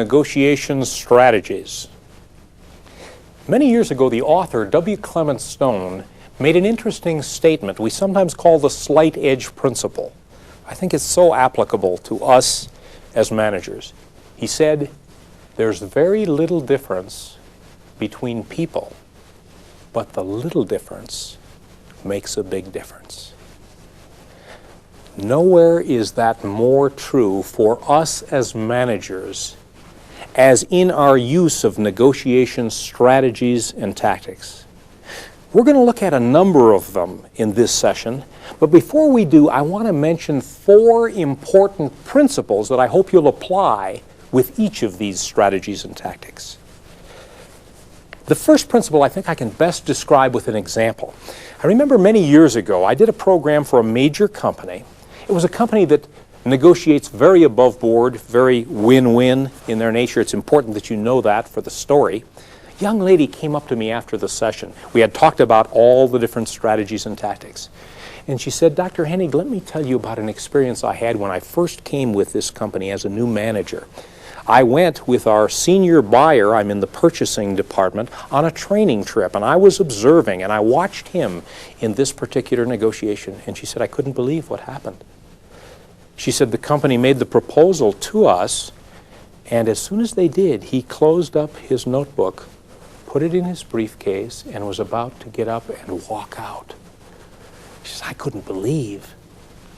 negotiation strategies. Many years ago, the author, W. Clement Stone, made an interesting statement we sometimes call the slight edge principle. I think it's so applicable to us as managers. He said, there's very little difference between people, but the little difference makes a big difference. Nowhere is that more true for us as managers as in our use of negotiation strategies and tactics. We're going to look at a number of them in this session, but before we do, I want to mention 4 important principles that I hope you'll apply with each of these strategies and tactics. The first principle I think I can best describe with an example. I remember many years ago I did a program for a major company. It was a company that negotiates very above board, very win-win in their nature. It's important that you know that for the story. A young lady came up to me after the session. We had talked about all the different strategies and tactics. And she said, Dr. Henick, let me tell you about an experience I had when I first came with this company as a new manager. I went with our senior buyer, I'm in the purchasing department, on a training trip, and I was observing, and I watched him in this particular negotiation. And she said, I couldn't believe what happened. She said the company made the proposal to us, and as soon as they did, he closed up his notebook, put it in his briefcase, and was about to get up and walk out. She said, I couldn't believe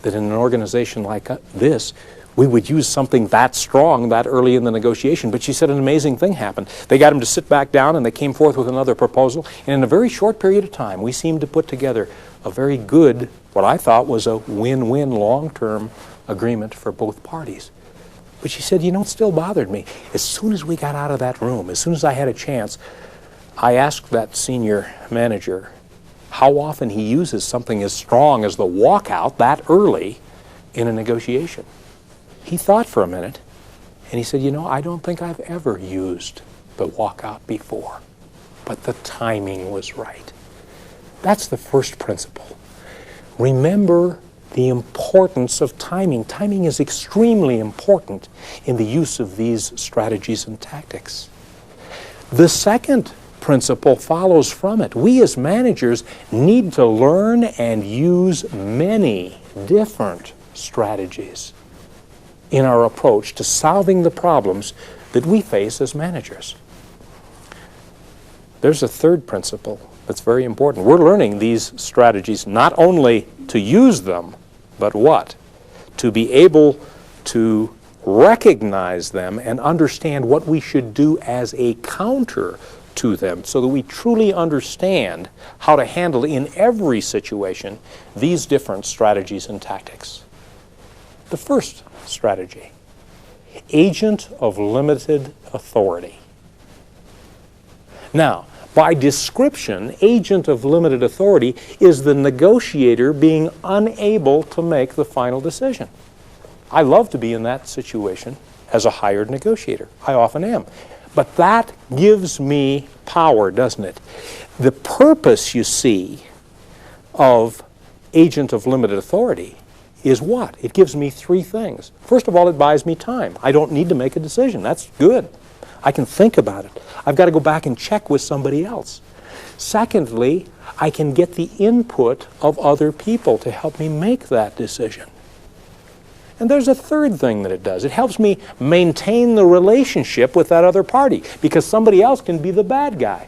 that in an organization like this, we would use something that strong that early in the negotiation. But she said an amazing thing happened. They got him to sit back down, and they came forth with another proposal. And in a very short period of time, we seemed to put together a very good, what I thought was a win-win long-term agreement for both parties. But she said, you know, it still bothered me. As soon as we got out of that room, as soon as I had a chance, I asked that senior manager how often he uses something as strong as the walkout that early in a negotiation. He thought for a minute, and he said, you know, I don't think I've ever used the walkout before, but the timing was right. That's the first principle. Remember the importance of timing. Timing is extremely important in the use of these strategies and tactics. The second principle follows from it. We as managers need to learn and use many different strategies in our approach to solving the problems that we face as managers. There's a third principle that's very important. We're learning these strategies not only to use them, but what? To be able to recognize them and understand what we should do as a counter to them so that we truly understand how to handle in every situation these different strategies and tactics. The first strategy, agent of limited authority. Now, by description, agent of limited authority is the negotiator being unable to make the final decision. I love to be in that situation as a hired negotiator. I often am. But that gives me power, doesn't it? The purpose, you see, of agent of limited authority is what? It gives me 3 things. First of all, it buys me time. I don't need to make a decision. That's good. I can think about it. I've got to go back and check with somebody else. Secondly, I can get the input of other people to help me make that decision. And there's a third thing that it does. It helps me maintain the relationship with that other party because somebody else can be the bad guy.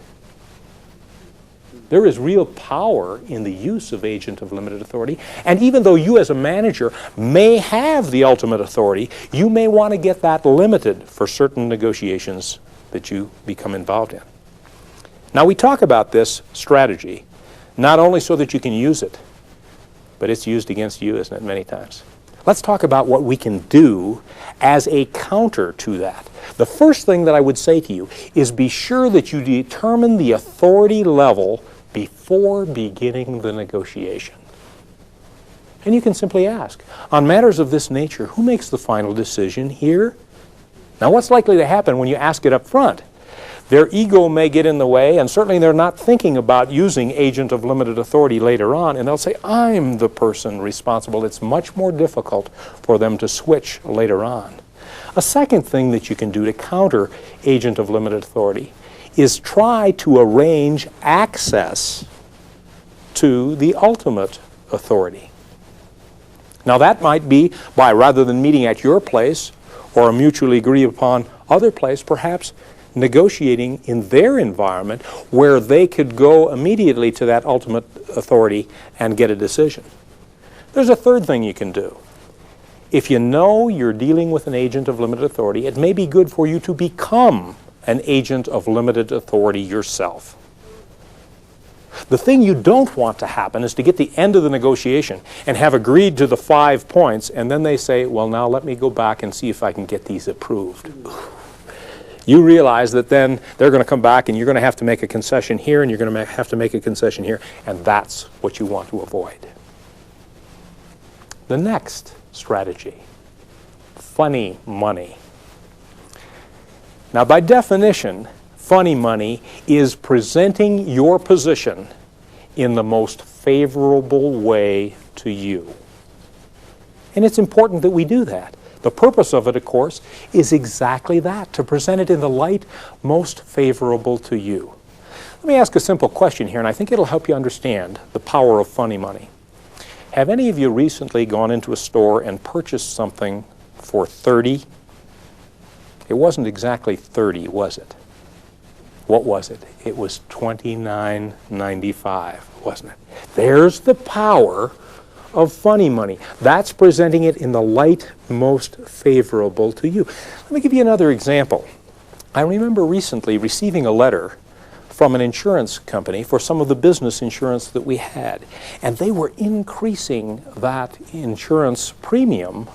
There is real power in the use of agent of limited authority. And even though you as a manager may have the ultimate authority, you may want to get that limited for certain negotiations that you become involved in. Now we talk about this strategy not only so that you can use it, but it's used against you, isn't it, many times? Let's talk about what we can do as a counter to that. The first thing that I would say to you is be sure that you determine the authority level before beginning the negotiation. And you can simply ask, on matters of this nature, who makes the final decision here? Now, what's likely to happen when you ask it up front? Their ego may get in the way, and certainly they're not thinking about using agent of limited authority later on, and they'll say, I'm the person responsible. It's much more difficult for them to switch later on. A second thing that you can do to counter agent of limited authority is try to arrange access to the ultimate authority. Now that might be by, rather than meeting at your place or a mutually agreed upon other place, perhaps negotiating in their environment where they could go immediately to that ultimate authority and get a decision. There's a third thing you can do. If you know you're dealing with an agent of limited authority, it may be good for you to become an agent of limited authority yourself. The thing you don't want to happen is to get the end of the negotiation and have agreed to the 5 points, and then they say, well, now let me go back and see if I can get these approved. You realize that then they're going to come back and you're going to have to make a concession here and you're going to have to make a concession here, and that's what you want to avoid. The next strategy, funny money. Now, by definition, funny money is presenting your position in the most favorable way to you. And it's important that we do that. The purpose of it, of course, is exactly that, to present it in the light most favorable to you. Let me ask a simple question here, and I think it'll help you understand the power of funny money. Have any of you recently gone into a store and purchased something for $30? It wasn't exactly $30, was it? What was it? It was $29.95, wasn't it? There's the power of funny money. That's presenting it in the light most favorable to you. Let me give you another example. I remember recently receiving a letter from an insurance company for some of the business insurance that we had, and they were increasing that insurance premium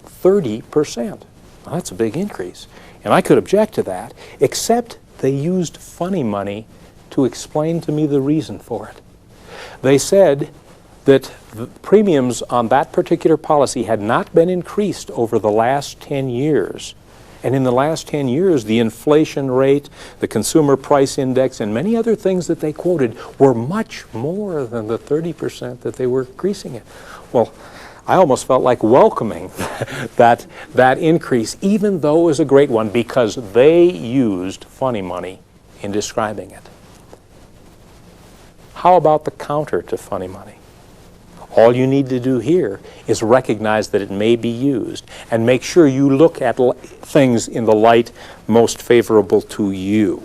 30%. Well, that's a big increase, and I could object to that, except they used funny money to explain to me the reason for it. They said that the premiums on that particular policy had not been increased over the last 10 years. And in the last 10 years, the inflation rate, the consumer price index, and many other things that they quoted were much more than the 30% that they were increasing it. Well, I almost felt like welcoming that increase, even though it was a great one, because they used funny money in describing it. How about the counter to funny money? All you need to do here is recognize that it may be used and make sure you look at things in the light most favorable to you.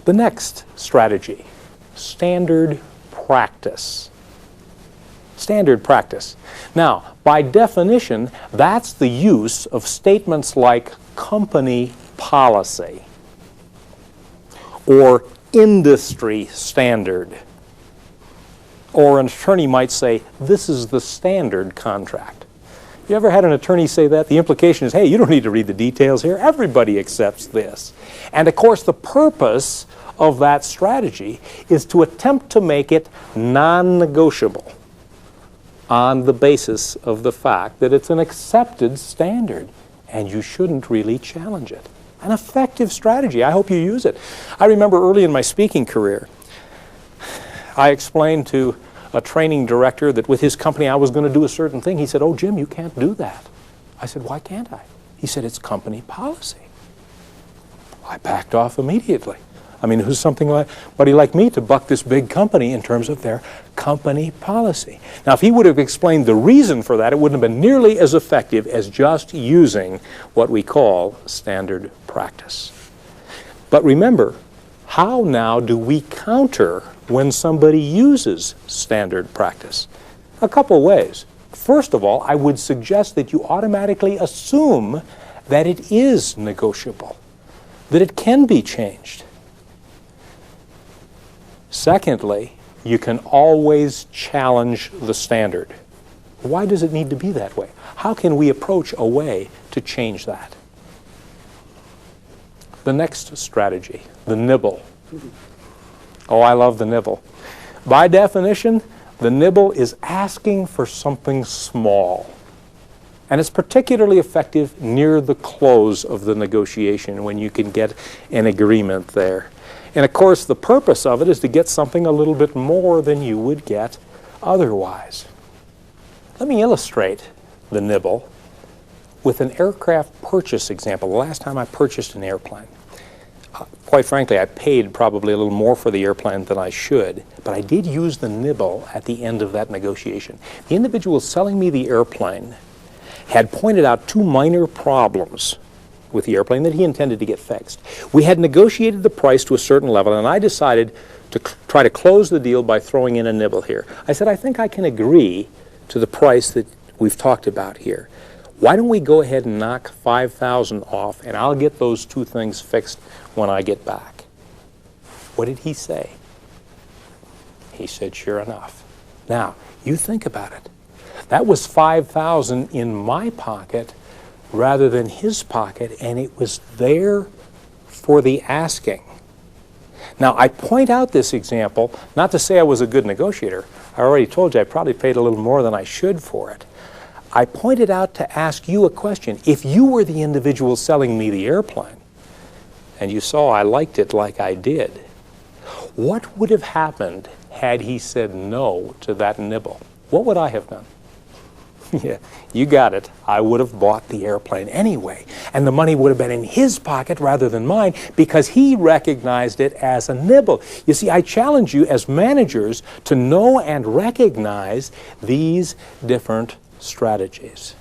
The next strategy, standard practice. Standard practice. Now, by definition, that's the use of statements like company policy or industry standard. Or an attorney might say, this is the standard contract. You ever had an attorney say that? The implication is, hey, you don't need to read the details here. Everybody accepts this. And of course, the purpose of that strategy is to attempt to make it non-negotiable on the basis of the fact that it's an accepted standard and you shouldn't really challenge it. An effective strategy. I hope you use it. I remember early in my speaking career, I explained to a training director that with his company I was going to do a certain thing. He said, oh, Jim, you can't do that. I said, why can't I? He said, it's company policy. I backed off immediately. I mean, who's somebody like me to buck this big company in terms of their company policy? Now, if he would have explained the reason for that, it wouldn't have been nearly as effective as just using what we call standard practice. But remember, how now do we counter when somebody uses standard practice? A couple ways. First of all, I would suggest that you automatically assume that it is negotiable, that it can be changed. Secondly, you can always challenge the standard. Why does it need to be that way? How can we approach a way to change that? The next strategy, the nibble. Oh, I love the nibble. By definition, the nibble is asking for something small. And it's particularly effective near the close of the negotiation when you can get an agreement there. And of course, the purpose of it is to get something a little bit more than you would get otherwise. Let me illustrate the nibble with an aircraft purchase example. The last time I purchased an airplane, quite frankly, I paid probably a little more for the airplane than I should, but I did use the nibble at the end of that negotiation. The individual selling me the airplane had pointed out two minor problems with the airplane that he intended to get fixed. We had negotiated the price to a certain level, and I decided to try to close the deal by throwing in a nibble here. I said, I think I can agree to the price that we've talked about here. Why don't we go ahead and knock $5,000 off, and I'll get those two things fixed when I get back. What did he say? He said, sure enough. Now, you think about it. That was $5,000 in my pocket rather than his pocket, and it was there for the asking. Now, I point out this example, not to say I was a good negotiator. I already told you I probably paid a little more than I should for it. I pointed out to ask you a question. If you were the individual selling me the airplane, and you saw I liked it like I did, what would have happened had he said no to that nibble? What would I have done? Yeah, you got it. I would have bought the airplane anyway, and the money would have been in his pocket rather than mine because he recognized it as a nibble. You see, I challenge you as managers to know and recognize these different strategies.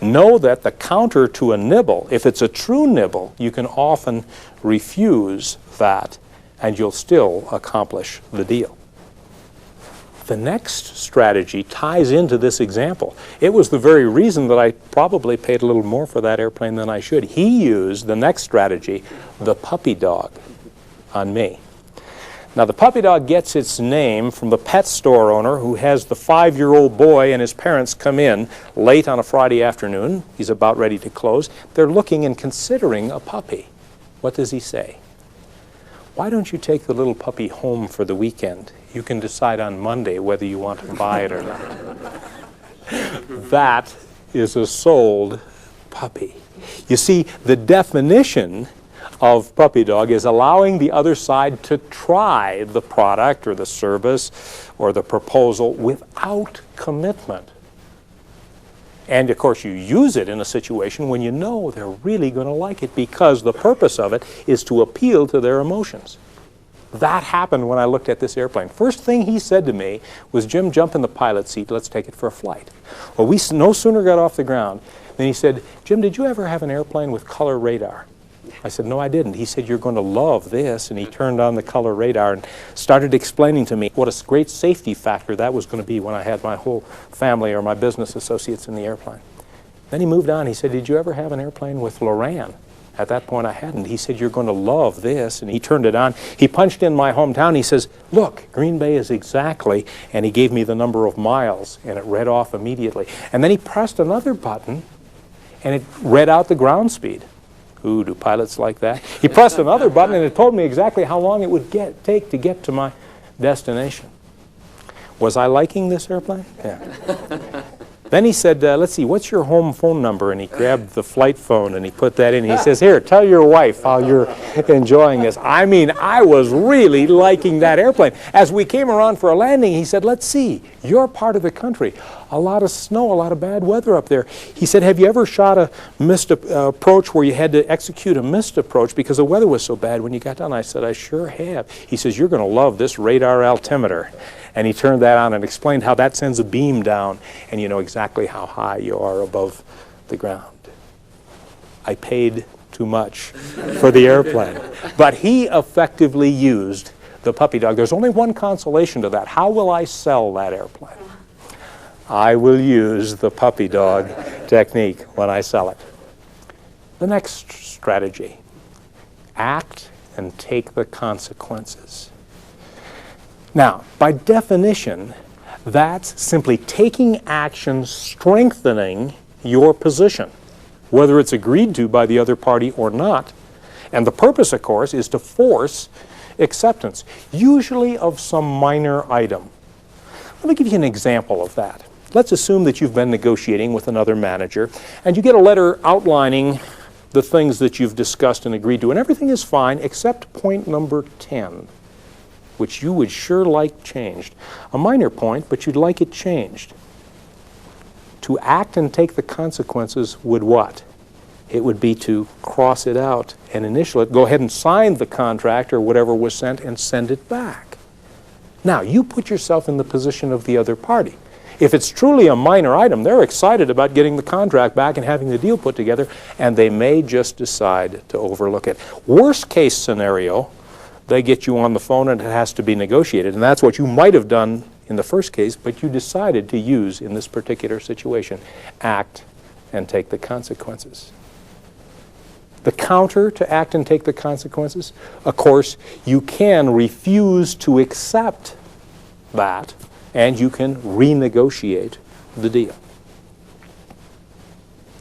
Know that the counter to a nibble, if it's a true nibble, you can often refuse that and you'll still accomplish the deal. The next strategy ties into this example. It was the very reason that I probably paid a little more for that airplane than I should. He used the next strategy, the puppy dog, on me. Now, the puppy dog gets its name from the pet store owner who has the 5-year-old boy and his parents come in late on a Friday afternoon. He's about ready to close. They're looking and considering a puppy. What does he say? Why don't you take the little puppy home for the weekend? You can decide on Monday whether you want to buy it or not. That is a sold puppy. You see, the definition of puppy dog is allowing the other side to try the product or the service or the proposal without commitment. And of course you use it in a situation when you know they're really going to like it because the purpose of it is to appeal to their emotions. That happened when I looked at this airplane. First thing he said to me was, Jim, jump in the pilot seat, let's take it for a flight. Well, we no sooner got off the ground than he said, Jim, did you ever have an airplane with color radar? I said, no, I didn't. He said, you're going to love this. And he turned on the color radar and started explaining to me what a great safety factor that was going to be when I had my whole family or my business associates in the airplane. Then he moved on. He said, did you ever have an airplane with Loran? At that point, I hadn't. He said, you're going to love this. And he turned it on. He punched in my hometown. He says, look, Green Bay is exactly, and he gave me the number of miles, and it read off immediately. And then he pressed another button, and it read out the ground speed. Ooh, do pilots like that? He pressed another button, and it told me exactly how long it would take to get to my destination. Was I liking this airplane? Yeah. Then he said, let's see, what's your home phone number? And he grabbed the flight phone and he put that in. He says, here, tell your wife how you're enjoying this. I mean, I was really liking that airplane. As we came around for a landing, he said, let's see, your part of the country, a lot of snow, a lot of bad weather up there. He said, have you ever shot a missed approach where you had to execute a missed approach because the weather was so bad when you got down? I said, I sure have. He says, you're going to love this radar altimeter. And he turned that on and explained how that sends a beam down, and you know exactly how high you are above the ground. I paid too much for the airplane. But he effectively used the puppy dog. There's only one consolation to that. How will I sell that airplane? I will use the puppy dog technique when I sell it. The next strategy, act and take the consequences. Now, by definition, that's simply taking action strengthening your position, whether it's agreed to by the other party or not. And the purpose, of course, is to force acceptance, usually of some minor item. Let me give you an example of that. Let's assume that you've been negotiating with another manager, and you get a letter outlining the things that you've discussed and agreed to, and everything is fine except point number 10. Which you would sure like changed. A minor point, but you'd like it changed. To act and take the consequences would what? It would be to cross it out and initial it, go ahead and sign the contract or whatever was sent and send it back. Now, you put yourself in the position of the other party. If it's truly a minor item, they're excited about getting the contract back and having the deal put together, and they may just decide to overlook it. Worst case scenario, they get you on the phone and it has to be negotiated, and that's what you might have done in the first case, but you decided to use in this particular situation. Act and take the consequences. The counter to act and take the consequences, of course, you can refuse to accept that, and you can renegotiate the deal.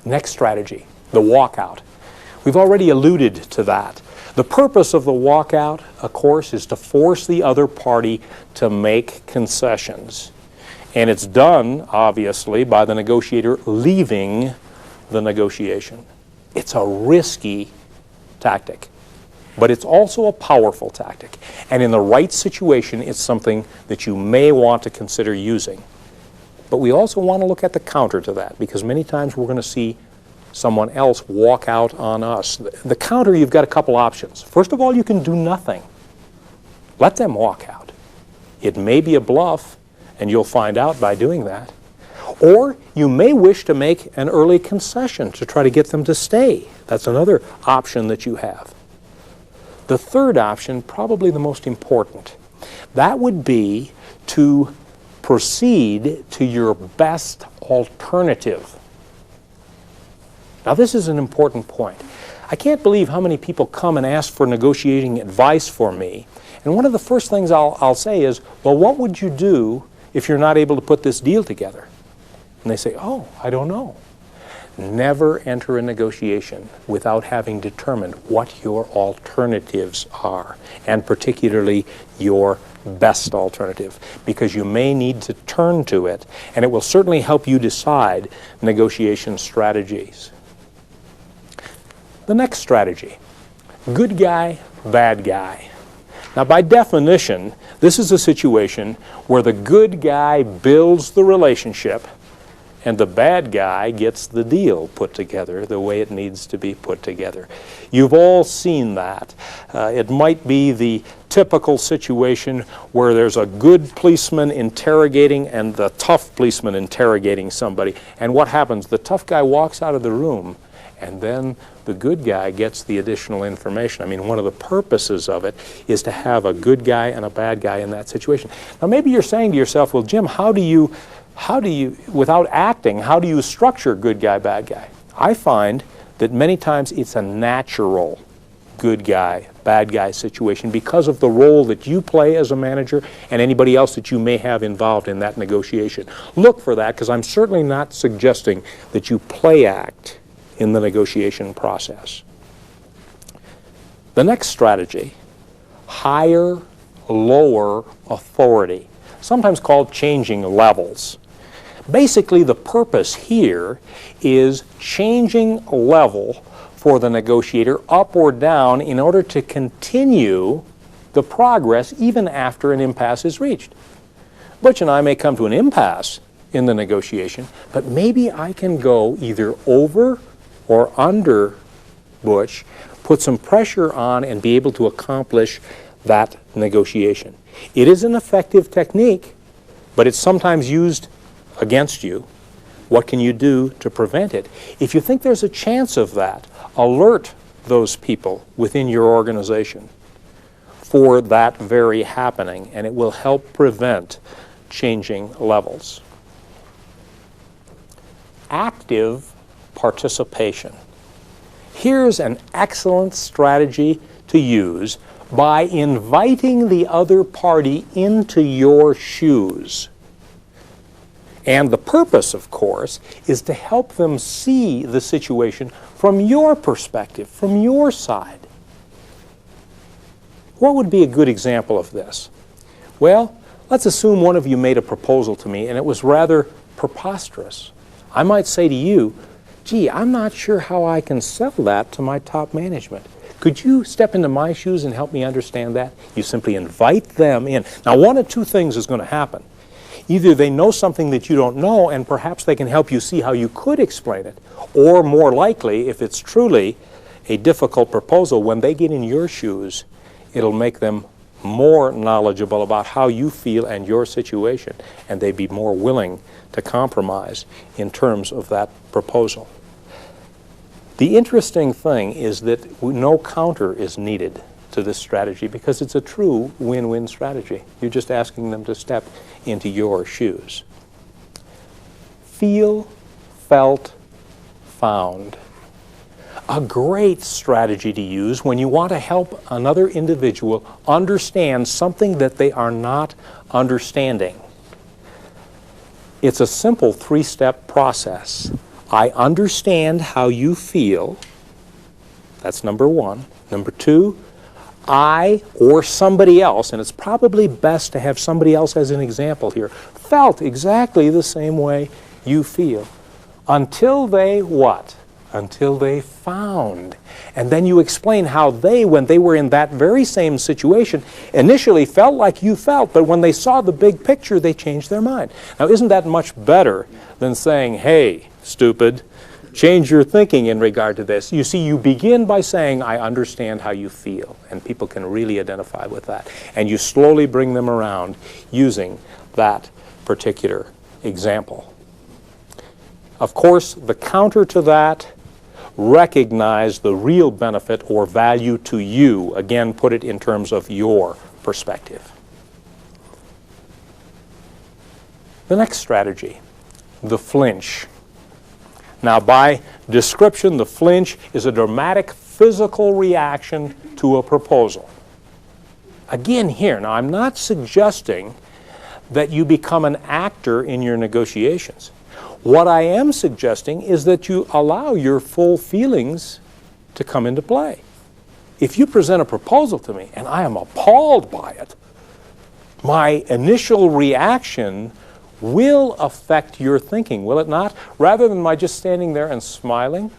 Next strategy, the walkout. We've already alluded to that. The purpose of the walkout, of course, is to force the other party to make concessions. And it's done, obviously, by the negotiator leaving the negotiation. It's a risky tactic, but it's also a powerful tactic. And in the right situation, it's something that you may want to consider using. But we also want to look at the counter to that, because many times we're going to see someone else walk out on us. The counter, you've got a couple options. First of all, you can do nothing. Let them walk out. It may be a bluff, and you'll find out by doing that. Or you may wish to make an early concession to try to get them to stay. That's another option that you have. The third option, probably the most important, that would be to proceed to your best alternative. Now, this is an important point. I can't believe how many people come and ask for negotiating advice for me. And one of the first things I'll say is, well, what would you do if you're not able to put this deal together? And they say, oh, I don't know. Never enter a negotiation without having determined what your alternatives are, and particularly your best alternative, because you may need to turn to it, and it will certainly help you decide negotiation strategies. The next strategy, good guy, bad guy. Now, by definition, this is a situation where the good guy builds the relationship and the bad guy gets the deal put together the way it needs to be put together. You've all seen that. It might be the typical situation where there's a good policeman interrogating and the tough policeman interrogating somebody. And what happens? The tough guy walks out of the room, and then the good guy gets the additional information. I mean, one of the purposes of it is to have a good guy and a bad guy in that situation. Now, maybe you're saying to yourself, well, Jim, how do you, without acting, how do you structure good guy, bad guy? I find that many times it's a natural good guy, bad guy situation because of the role that you play as a manager and anybody else that you may have involved in that negotiation. Look for that, because I'm certainly not suggesting that you play act in the negotiation process. The next strategy, higher, lower authority, sometimes called changing levels. Basically, the purpose here is changing a level for the negotiator up or down in order to continue the progress even after an impasse is reached. Butch and I may come to an impasse in the negotiation, but maybe I can go either over or under Butch, put some pressure on, and be able to accomplish that negotiation. It is an effective technique, but it's sometimes used against you. What can you do to prevent it? If you think there's a chance of that, alert those people within your organization for that very happening, and it will help prevent changing levels. Active participation. Here's an excellent strategy to use by inviting the other party into your shoes. And the purpose, of course, is to help them see the situation from your perspective, from your side. What would be a good example of this? Well, let's assume one of you made a proposal to me and it was rather preposterous. I might say to you, gee, I'm not sure how I can sell that to my top management. Could you step into my shoes and help me understand that? You simply invite them in. Now, one of two things is going to happen. Either they know something that you don't know, and perhaps they can help you see how you could explain it, or more likely, if it's truly a difficult proposal, when they get in your shoes, it'll make them more knowledgeable about how you feel and your situation, and they'd be more willing to compromise in terms of that proposal. The interesting thing is that no counter is needed to this strategy because it's a true win-win strategy. You're just asking them to step into your shoes. Feel, felt, found. A great strategy to use when you want to help another individual understand something that they are not understanding. It's a simple three-step process. I understand how you feel. That's number one. Number two, I or somebody else, and it's probably best to have somebody else as an example here, felt exactly the same way you feel. Until they what? Until they found. And then you explain how they, when they were in that very same situation, initially felt like you felt, but when they saw the big picture, they changed their mind. Now, isn't that much better than saying, hey, stupid, change your thinking in regard to this? You see, you begin by saying, I understand how you feel, and people can really identify with that. And you slowly bring them around using that particular example. Of course, the counter to that, recognize the real benefit or value to you. Again, put it in terms of your perspective. The next strategy, the flinch. Now, by description, the flinch is a dramatic physical reaction to a proposal. Again here, now I'm not suggesting that you become an actor in your negotiations. What I am suggesting is that you allow your full feelings to come into play. If you present a proposal to me and I am appalled by it, my initial reaction will affect your thinking, will it not? Rather than my just standing there and smiling,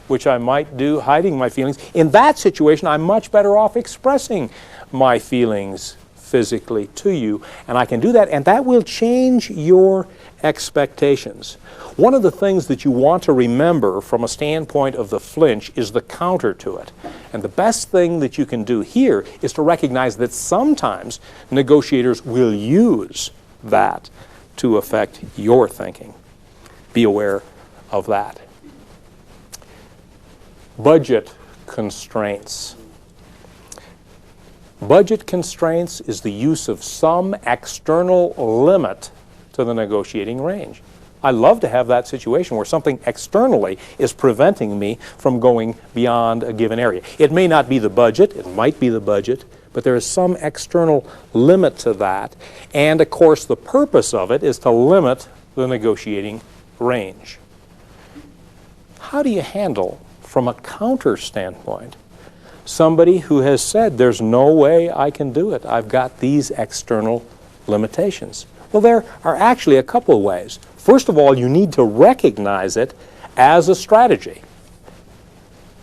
which I might do, hiding my feelings, in that situation I'm much better off expressing my feelings physically to you, and I can do that, and that will change your expectations. One of the things that you want to remember from a standpoint of the flinch is the counter to it. And the best thing that you can do here is to recognize that sometimes negotiators will use that to affect your thinking. Be aware of that. Budget constraints. Budget constraints is the use of some external limit to the negotiating range. I love to have that situation where something externally is preventing me from going beyond a given area. It may not be the budget, it might be the budget, but there is some external limit to that. And of course, the purpose of it is to limit the negotiating range. How do you handle, from a counter standpoint, somebody who has said, there's no way I can do it. I've got these external limitations. Well, there are actually a couple of ways. First of all, you need to recognize it as a strategy.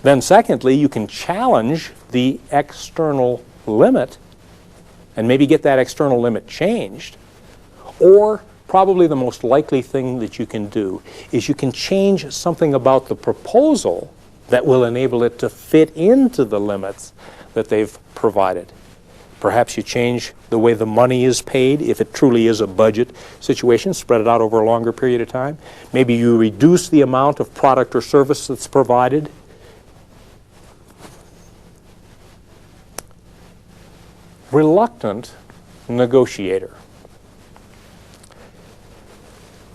Then secondly, you can challenge the external limit and maybe get that external limit changed. Or probably the most likely thing that you can do is you can change something about the proposal that will enable it to fit into the limits that they've provided. Perhaps you change the way the money is paid, if it truly is a budget situation, spread it out over a longer period of time. Maybe you reduce the amount of product or service that's provided. Reluctant negotiator.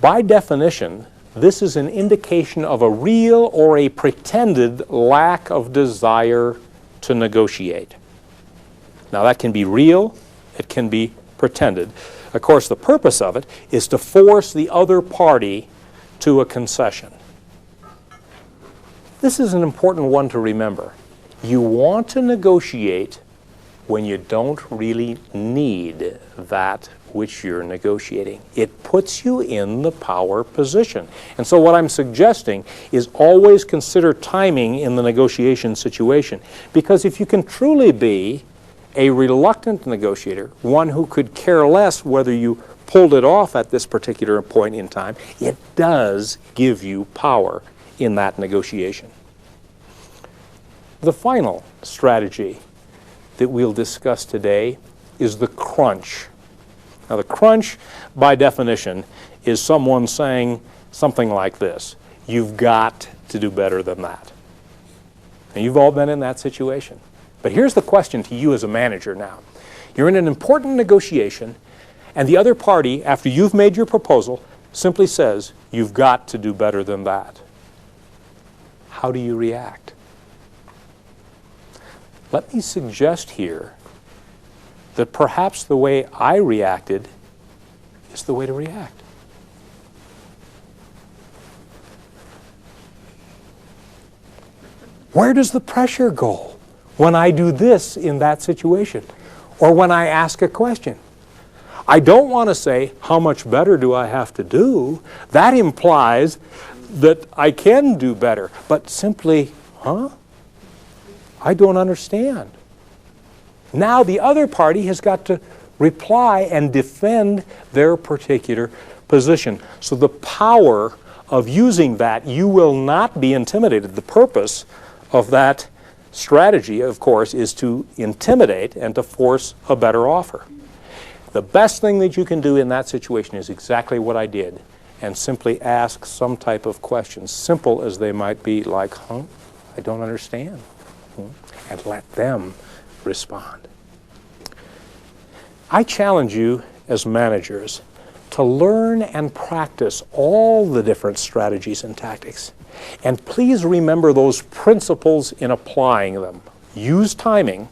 By definition, this is an indication of a real or a pretended lack of desire to negotiate. Now that can be real, it can be pretended. Of course, the purpose of it is to force the other party to a concession. This is an important one to remember. You want to negotiate when you don't really need that which you're negotiating. It puts you in the power position. And so what I'm suggesting is always consider timing in the negotiation situation. Because if you can truly be a reluctant negotiator, one who could care less whether you pulled it off at this particular point in time, it does give you power in that negotiation. The final strategy that we'll discuss today is the crunch. Now, the crunch, by definition, is someone saying something like this: you've got to do better than that. And you've all been in that situation. But here's the question to you as a manager now. You're in an important negotiation, and the other party, after you've made your proposal, simply says, you've got to do better than that. How do you react? Let me suggest here that perhaps the way I reacted is the way to react. Where does the pressure go when I do this in that situation, or when I ask a question? I don't want to say, how much better do I have to do? That implies that I can do better. But simply, I don't understand. Now the other party has got to reply and defend their particular position. So the power of using that, you will not be intimidated. The purpose of that strategy, of course, is to intimidate and to force a better offer. The best thing that you can do in that situation is exactly what I did, and simply ask some type of question, simple as they might be, like, I don't understand, and let them respond. I challenge you as managers to learn and practice all the different strategies and tactics. And please remember those principles in applying them. Use timing.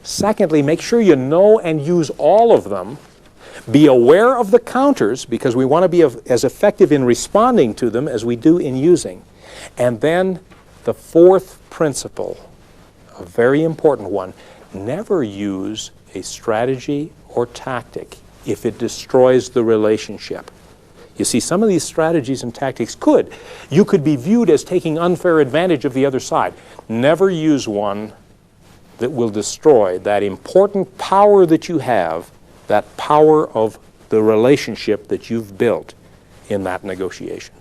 Secondly, make sure you know and use all of them. Be aware of the counters, because we want to be as effective in responding to them as we do in using. And then the fourth principle, a very important one, never use a strategy or tactic if it destroys the relationship. You see, some of these strategies and tactics you could be viewed as taking unfair advantage of the other side. Never use one that will destroy that important power that you have, that power of the relationship that you've built in that negotiation.